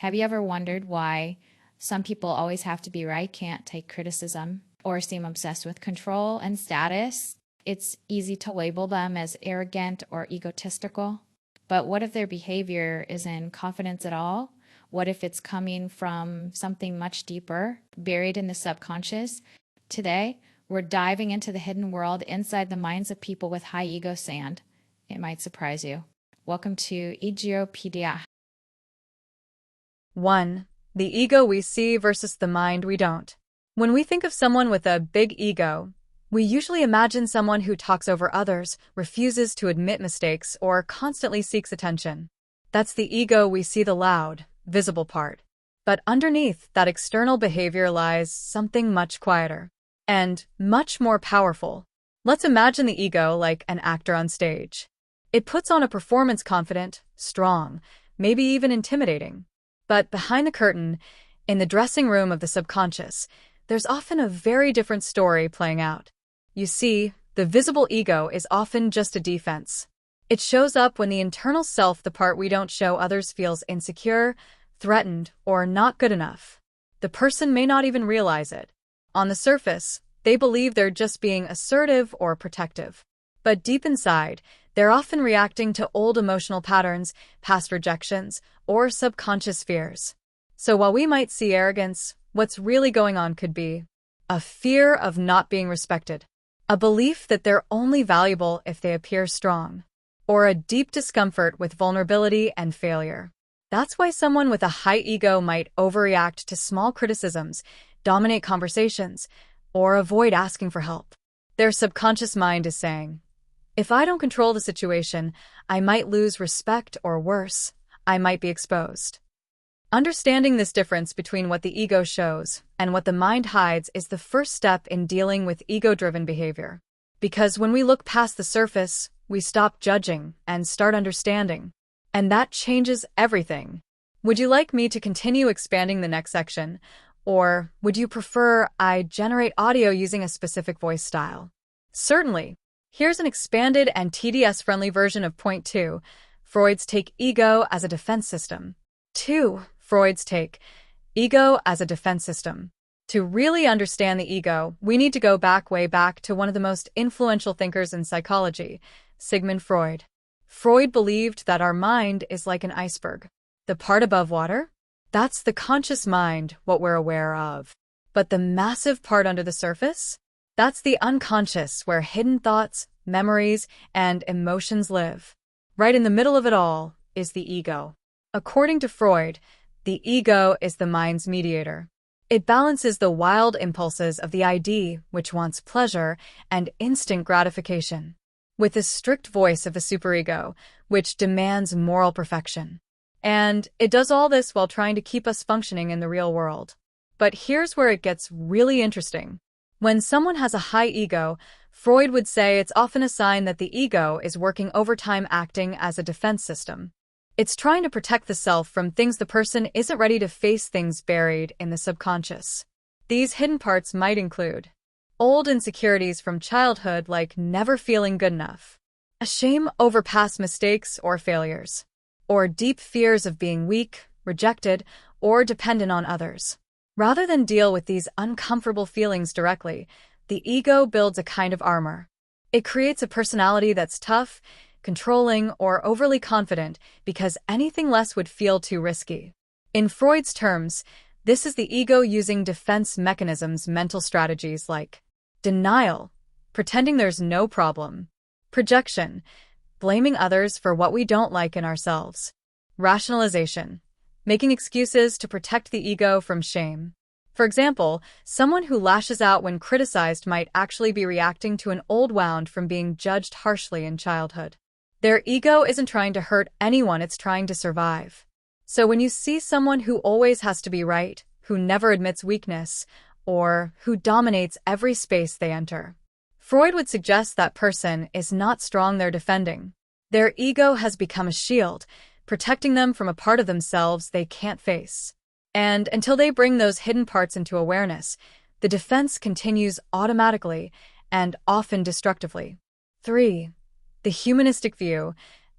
Have you ever wondered why some people always have to be right, can't take criticism, or seem obsessed with control and status? It's easy to label them as arrogant or egotistical. But what if their behavior isn't confidence at all? What if it's coming from something much deeper, buried in the subconscious? Today, we're diving into the hidden world inside the minds of people with high ego sand. It might surprise you. Welcome to Egiopedia. 1. The ego we see versus the mind we don't. When we think of someone with a big ego, we usually imagine someone who talks over others, refuses to admit mistakes, or constantly seeks attention. That's the ego we see, the loud, visible part. But underneath that external behavior lies something much quieter and much more powerful. Let's imagine the ego like an actor on stage. It puts on a performance confident, strong, maybe even intimidating. But behind the curtain, in the dressing room of the subconscious, there's often a very different story playing out. You see, the visible ego is often just a defense. It shows up when the internal self, the part we don't show others, feels insecure, threatened, or not good enough. The person may not even realize it. On the surface, they believe they're just being assertive or protective. But deep inside, they're often reacting to old emotional patterns, past rejections, or subconscious fears. So while we might see arrogance, what's really going on could be a fear of not being respected, a belief that they're only valuable if they appear strong, or a deep discomfort with vulnerability and failure. That's why someone with a high ego might overreact to small criticisms, dominate conversations, or avoid asking for help. Their subconscious mind is saying, if I don't control the situation, I might lose respect, or worse, I might be exposed. Understanding this difference between what the ego shows and what the mind hides is the first step in dealing with ego-driven behavior. Because when we look past the surface, we stop judging and start understanding. And that changes everything. Would you like me to continue expanding the next section? Or would you prefer I generate audio using a specific voice style? Certainly. Here's an expanded and TDS-friendly version of Point 2, Freud's take: ego as a defense system. 2. Freud's take: ego as a defense system. To really understand the ego, we need to go way back to one of the most influential thinkers in psychology, Sigmund Freud. Freud believed that our mind is like an iceberg. The part above water? That's the conscious mind, what we're aware of. But the massive part under the surface? That's the unconscious, where hidden thoughts, memories, and emotions live. Right in the middle of it all is the ego. According to Freud, the ego is the mind's mediator. It balances the wild impulses of the ID, which wants pleasure and instant gratification, with the strict voice of the superego, which demands moral perfection. And it does all this while trying to keep us functioning in the real world. But here's where it gets really interesting. When someone has a high ego, Freud would say it's often a sign that the ego is working overtime, acting as a defense system. It's trying to protect the self from things the person isn't ready to face, things buried in the subconscious. These hidden parts might include old insecurities from childhood, like never feeling good enough, a shame over past mistakes or failures, or deep fears of being weak, rejected, or dependent on others. Rather than deal with these uncomfortable feelings directly, the ego builds a kind of armor. It creates a personality that's tough, controlling, or overly confident because anything less would feel too risky. In Freud's terms, this is the ego using defense mechanisms, mental strategies like denial, pretending there's no problem, projection, blaming others for what we don't like in ourselves, rationalization, making excuses to protect the ego from shame. For example, someone who lashes out when criticized might actually be reacting to an old wound from being judged harshly in childhood. Their ego isn't trying to hurt anyone, it's trying to survive. So when you see someone who always has to be right, who never admits weakness, or who dominates every space they enter, Freud would suggest that person is not strong, they're defending. Their ego has become a shield, protecting them from a part of themselves they can't face. And until they bring those hidden parts into awareness, the defense continues automatically and often destructively. 3. The humanistic view,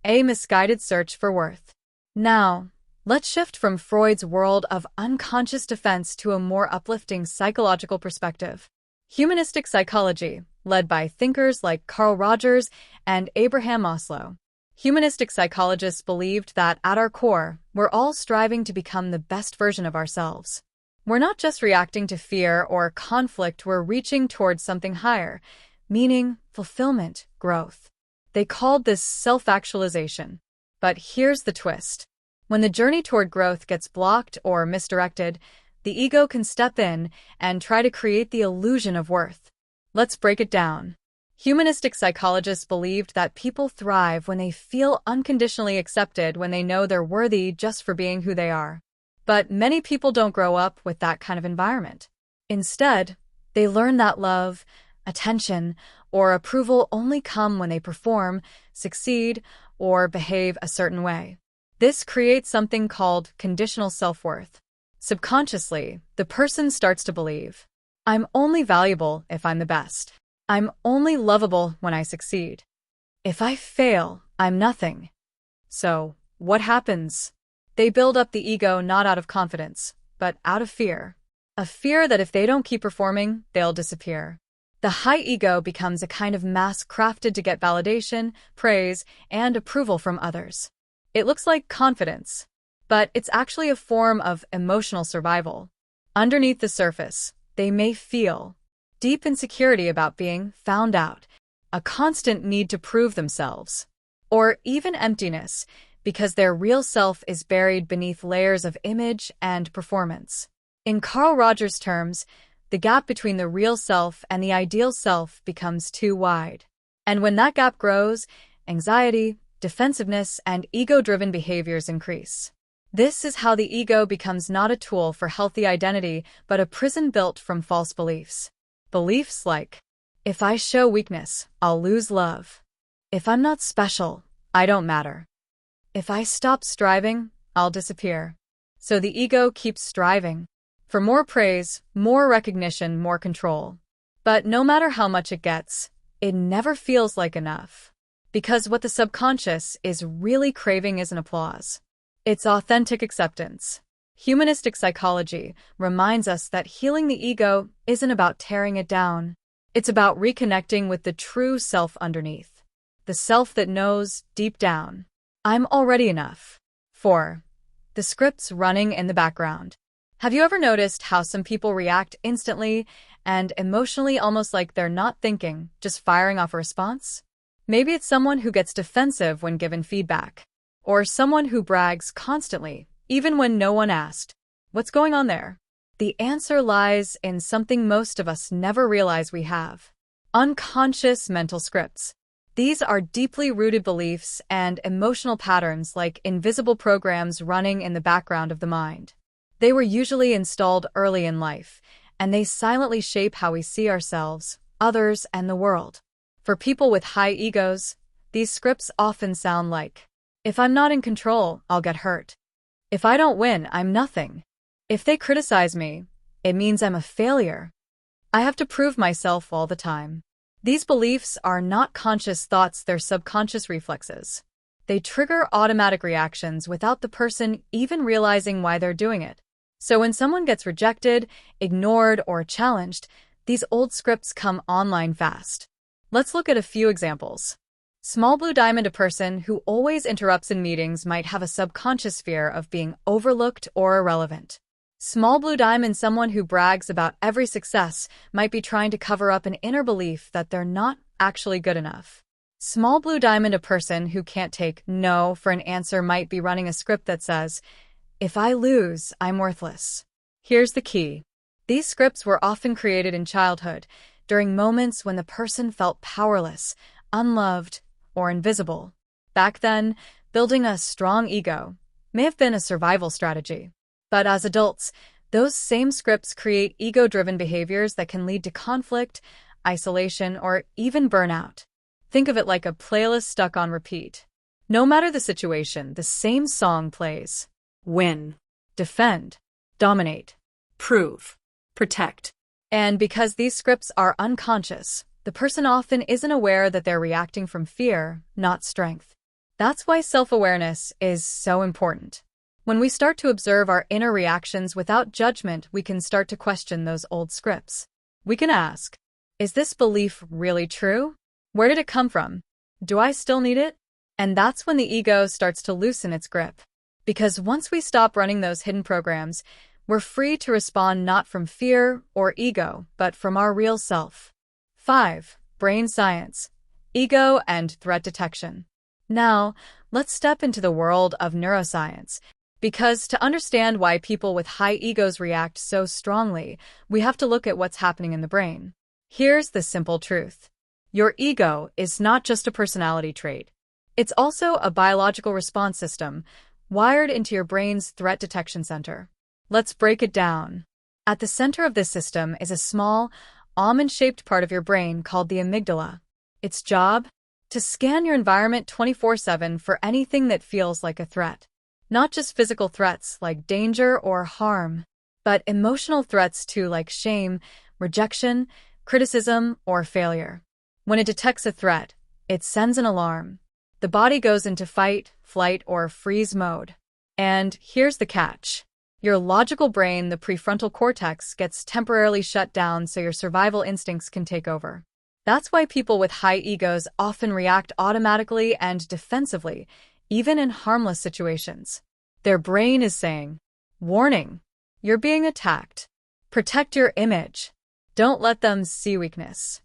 a misguided search for worth. Now, Let's shift from Freud's world of unconscious defense to a more uplifting psychological perspective. Humanistic psychology, led by thinkers like Carl Rogers and Abraham Maslow. Humanistic psychologists believed that at our core, we're all striving to become the best version of ourselves. We're not just reacting to fear or conflict, we're reaching towards something higher, meaning, fulfillment, growth. They called this self-actualization. But here's the twist. When the journey toward growth gets blocked or misdirected, the ego can step in and try to create the illusion of worth. Let's break it down. Humanistic psychologists believed that people thrive when they feel unconditionally accepted, when they know they're worthy just for being who they are. But many people don't grow up with that kind of environment. Instead, they learn that love, attention, or approval only come when they perform, succeed, or behave a certain way. This creates something called conditional self-worth. Subconsciously, the person starts to believe, I'm only valuable if I'm the best. I'm only lovable when I succeed. If I fail, I'm nothing. So, what happens? They build up the ego not out of confidence, but out of fear. A fear that if they don't keep performing, they'll disappear. The high ego becomes a kind of mask crafted to get validation, praise, and approval from others. It looks like confidence, but it's actually a form of emotional survival. Underneath the surface, they may feel deep insecurity about being found out, a constant need to prove themselves, or even emptiness because their real self is buried beneath layers of image and performance. In Carl Rogers' terms, the gap between the real self and the ideal self becomes too wide. And when that gap grows, anxiety, defensiveness, and ego-driven behaviors increase. This is how the ego becomes not a tool for healthy identity, but a prison built from false beliefs. Beliefs like, if I show weakness, I'll lose love. If I'm not special, I don't matter. If I stop striving, I'll disappear. So the ego keeps striving for more praise, more recognition, more control. But no matter how much it gets, it never feels like enough. Because what the subconscious is really craving isn't applause. It's authentic acceptance. Humanistic psychology reminds us that healing the ego isn't about tearing it down. It's about reconnecting with the true self underneath. The self that knows, deep down, I'm already enough. 4. The scripts running in the background. Have you ever noticed how some people react instantly and emotionally, almost like they're not thinking, just firing off a response? Maybe it's someone who gets defensive when given feedback, or someone who brags constantly, even when no one asked. What's going on there? The answer lies in something most of us never realize we have: unconscious mental scripts. These are deeply rooted beliefs and emotional patterns, like invisible programs running in the background of the mind. They were usually installed early in life, and they silently shape how we see ourselves, others, and the world. For people with high egos, these scripts often sound like, if I'm not in control, I'll get hurt. If I don't win, I'm nothing. If they criticize me, it means I'm a failure. I have to prove myself all the time. These beliefs are not conscious thoughts, they're subconscious reflexes. They trigger automatic reactions without the person even realizing why they're doing it. So when someone gets rejected, ignored, or challenged, these old scripts come online fast. Let's look at a few examples. Small blue diamond: a person who always interrupts in meetings might have a subconscious fear of being overlooked or irrelevant. Small blue diamond: someone who brags about every success might be trying to cover up an inner belief that they're not actually good enough. Small blue diamond: a person who can't take no for an answer might be running a script that says, if I lose, I'm worthless. Here's the key. These scripts were often created in childhood, during moments when the person felt powerless, unloved, or invisible. Back then, building a strong ego may have been a survival strategy. But as adults, those same scripts create ego-driven behaviors that can lead to conflict, isolation, or even burnout. Think of it like a playlist stuck on repeat. No matter the situation, the same song plays. Win, defend, dominate, prove, protect. And because these scripts are unconscious, the person often isn't aware that they're reacting from fear, not strength. That's why self-awareness is so important. When we start to observe our inner reactions without judgment, we can start to question those old scripts. We can ask, is this belief really true? Where did it come from? Do I still need it? And that's when the ego starts to loosen its grip. Because once we stop running those hidden programs, we're free to respond not from fear or ego, but from our real self. 5. Brain science, ego, and threat detection. Now, let's step into the world of neuroscience. Because to understand why people with high egos react so strongly, we have to look at what's happening in the brain. Here's the simple truth. Your ego is not just a personality trait. It's also a biological response system wired into your brain's threat detection center. Let's break it down. At the center of this system is a small, almond-shaped part of your brain called the amygdala. Its job? To scan your environment 24/7 for anything that feels like a threat. Not just physical threats like danger or harm, but emotional threats too, like shame, rejection, criticism, or failure. When it detects a threat, it sends an alarm. The body goes into fight, flight, or freeze mode. And here's the catch. Your logical brain, the prefrontal cortex, gets temporarily shut down so your survival instincts can take over. That's why people with high egos often react automatically and defensively, even in harmless situations. Their brain is saying, warning, you're being attacked. Protect your image. Don't let them see weakness.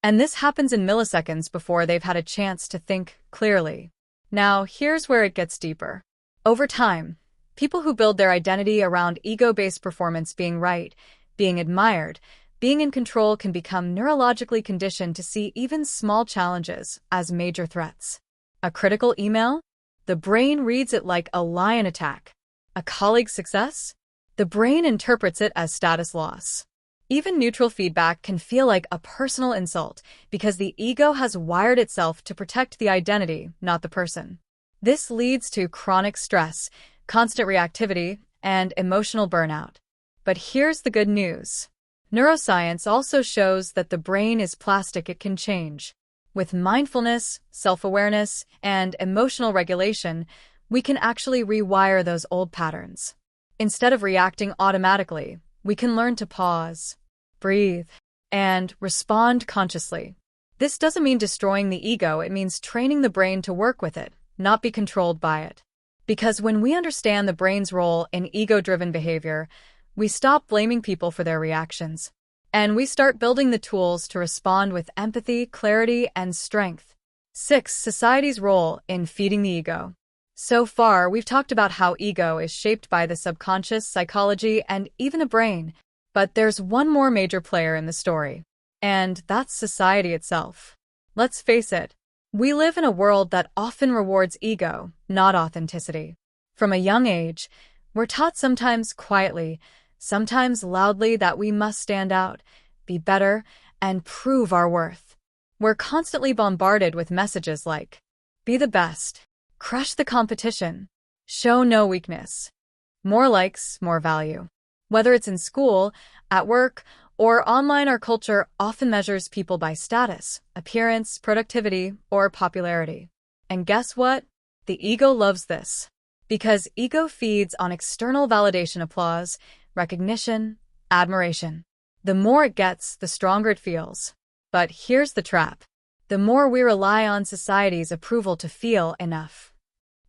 And this happens in milliseconds before they've had a chance to think clearly. Now, here's where it gets deeper. Over time, people who build their identity around ego-based performance, being right, being admired, being in control, can become neurologically conditioned to see even small challenges as major threats. A critical email? The brain reads it like a lion attack. A colleague's success? The brain interprets it as status loss. Even neutral feedback can feel like a personal insult because the ego has wired itself to protect the identity, not the person. This leads to chronic stress, constant reactivity, and emotional burnout. But here's the good news. Neuroscience also shows that the brain is plastic. It can change. With mindfulness, self-awareness, and emotional regulation, we can actually rewire those old patterns. Instead of reacting automatically, we can learn to pause, breathe, and respond consciously. This doesn't mean destroying the ego. It means training the brain to work with it, not be controlled by it. Because when we understand the brain's role in ego-driven behavior, we stop blaming people for their reactions. And we start building the tools to respond with empathy, clarity, and strength. 6. Society's role in feeding the ego. So far, we've talked about how ego is shaped by the subconscious, psychology, and even the brain. But there's one more major player in the story, and that's society itself. Let's face it, we live in a world that often rewards ego, not authenticity. From a young age, we're taught, sometimes quietly, sometimes loudly, that we must stand out, be better, and prove our worth. We're constantly bombarded with messages like, be the best, crush the competition, show no weakness. More likes, more value. Whether it's in school, at work, or online, our culture often measures people by status, appearance, productivity, or popularity. And guess what? The ego loves this. Because ego feeds on external validation, applause, recognition, admiration. The more it gets, the stronger it feels. But here's the trap. The more we rely on society's approval to feel enough,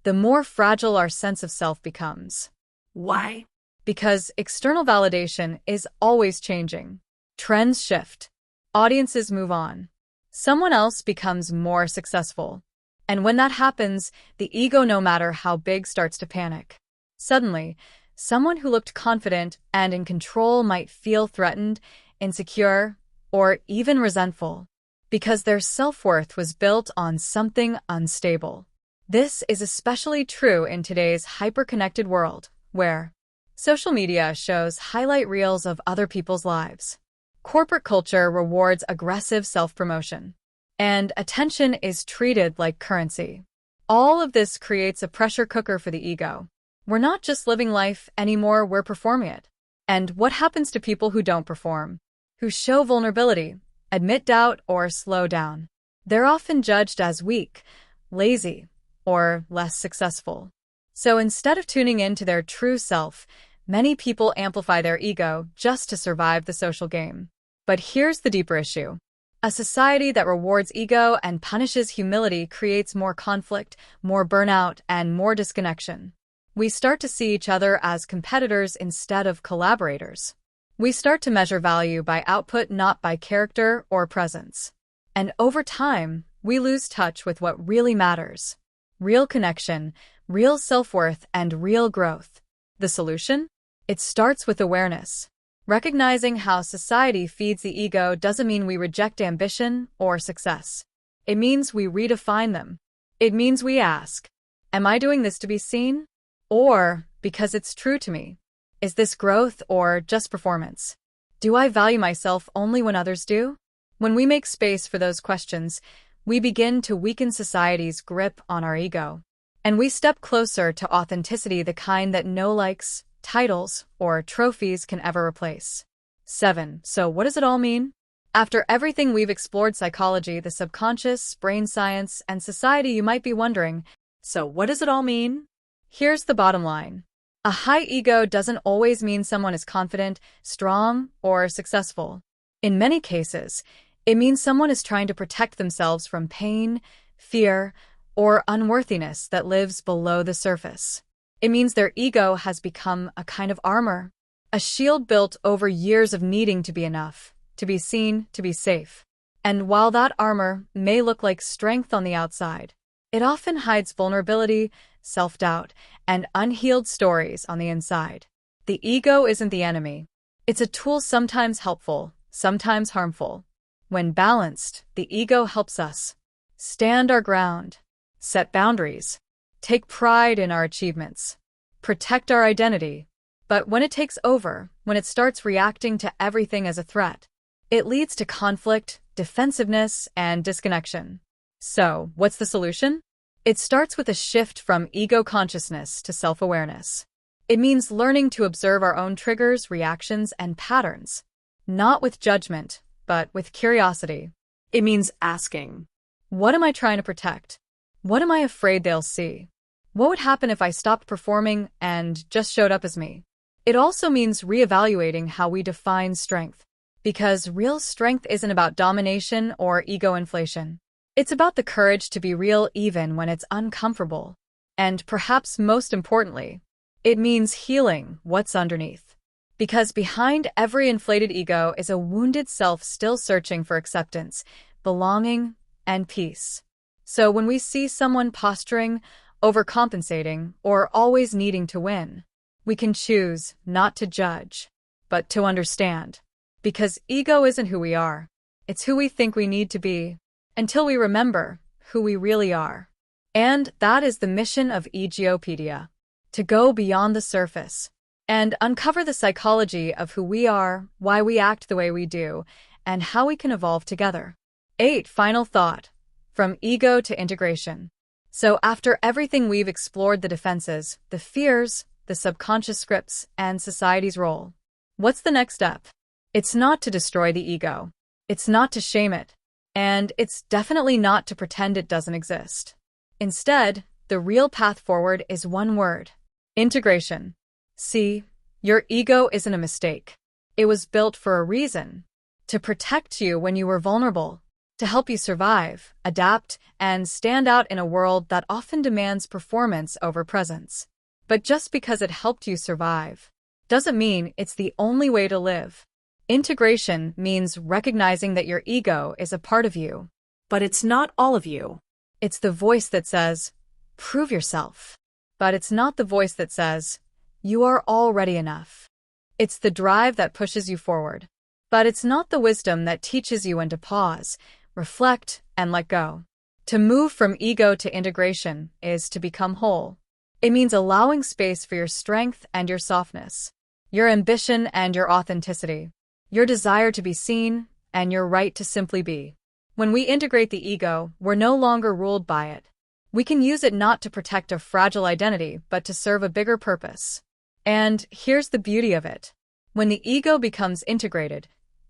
the more fragile our sense of self becomes. Why? Because external validation is always changing. Trends shift. Audiences move on. Someone else becomes more successful. And when that happens, the ego, no matter how big, starts to panic. Suddenly, someone who looked confident and in control might feel threatened, insecure, or even resentful, because their self-worth was built on something unstable. This is especially true in today's hyper-connected world, where social media shows highlight reels of other people's lives. Corporate culture rewards aggressive self-promotion, and attention is treated like currency. All of this creates a pressure cooker for the ego. We're not just living life anymore, we're performing it. And what happens to people who don't perform, who show vulnerability, admit doubt, or slow down? They're often judged as weak, lazy, or less successful. So instead of tuning in to their true self, many people amplify their ego just to survive the social game. But here's the deeper issue. A society that rewards ego and punishes humility creates more conflict, more burnout, and more disconnection. We start to see each other as competitors instead of collaborators. We start to measure value by output, not by character or presence. And over time, we lose touch with what really matters. Real connection, real self-worth, and real growth. The solution? It starts with awareness. Recognizing how society feeds the ego doesn't mean we reject ambition or success. It means we redefine them. It means we ask, am I doing this to be seen? Or because it's true to me? Is this growth or just performance? Do I value myself only when others do? When we make space for those questions, we begin to weaken society's grip on our ego. And we step closer to authenticity, the kind that no likes, titles, or trophies can ever replace. 7. So what does it all mean? After everything we've explored, psychology, the subconscious, brain science, and society, you might be wondering, so what does it all mean? Here's the bottom line. A high ego doesn't always mean someone is confident, strong, or successful. In many cases, it means someone is trying to protect themselves from pain, fear, or unworthiness that lives below the surface. It means their ego has become a kind of armor, a shield built over years of needing to be enough, to be seen, to be safe. And while that armor may look like strength on the outside, it often hides vulnerability, self-doubt, and unhealed stories on the inside. The ego isn't the enemy. It's a tool, sometimes helpful, sometimes harmful. When balanced, the ego helps us stand our ground, set boundaries, take pride in our achievements, protect our identity. But when it takes over, when it starts reacting to everything as a threat, it leads to conflict, defensiveness, and disconnection. So, what's the solution? It starts with a shift from ego consciousness to self-awareness. It means learning to observe our own triggers, reactions, and patterns, not with judgment, but with curiosity. It means asking, what am I trying to protect? What am I afraid they'll see? What would happen if I stopped performing and just showed up as me? It also means reevaluating how we define strength, because real strength isn't about domination or ego inflation. It's about the courage to be real even when it's uncomfortable. And perhaps most importantly, it means healing what's underneath. Because behind every inflated ego is a wounded self still searching for acceptance, belonging, and peace. So when we see someone posturing, overcompensating, or always needing to win, we can choose not to judge, but to understand. Because ego isn't who we are. It's who we think we need to be, until we remember who we really are. And that is the mission of Egopedia, to go beyond the surface and uncover the psychology of who we are, why we act the way we do, and how we can evolve together. 8. Final thought. From ego to integration. So after everything we've explored, the defenses, the fears, the subconscious scripts, and society's role, what's the next step? It's not to destroy the ego. It's not to shame it. And it's definitely not to pretend it doesn't exist. Instead, the real path forward is one word: integration. See, your ego isn't a mistake. It was built for a reason. To protect you when you were vulnerable. To help you survive, adapt, and stand out in a world that often demands performance over presence. But just because it helped you survive doesn't mean it's the only way to live. Integration means recognizing that your ego is a part of you. But it's not all of you. It's the voice that says, prove yourself. But it's not the voice that says, you are already enough. It's the drive that pushes you forward. But it's not the wisdom that teaches you when to pause, reflect, and let go. To move from ego to integration is to become whole. It means allowing space for your strength and your softness, your ambition and your authenticity, your desire to be seen, and your right to simply be. When we integrate the ego, we're no longer ruled by it. We can use it not to protect a fragile identity, but to serve a bigger purpose. And here's the beauty of it. When the ego becomes integrated,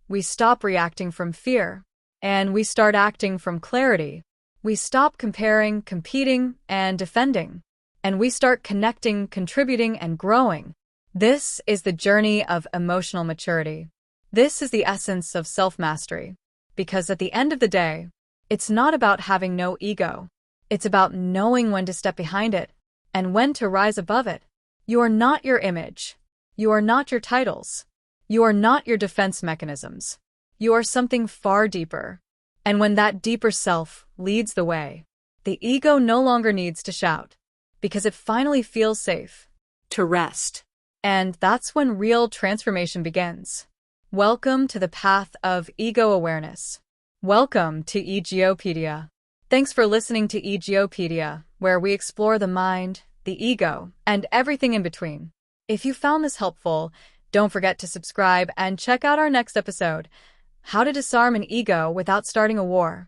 we stop reacting from fear, and we start acting from clarity. We stop comparing, competing, and defending. and we start connecting, contributing, and growing. This is the journey of emotional maturity. This is the essence of self-mastery. Because at the end of the day, it's not about having no ego. It's about knowing when to step behind it and when to rise above it. You are not your image. You are not your titles. You are not your defense mechanisms. You are something far deeper. And when that deeper self leads the way, the ego no longer needs to shout, because it finally feels safe to rest. And that's when real transformation begins. Welcome to the path of ego awareness. Welcome to Egopedia. Thanks for listening to Egopedia, where we explore the mind, the ego, and everything in between. If you found this helpful, don't forget to subscribe and check out our next episode, How to Disarm an Ego Without Starting a War.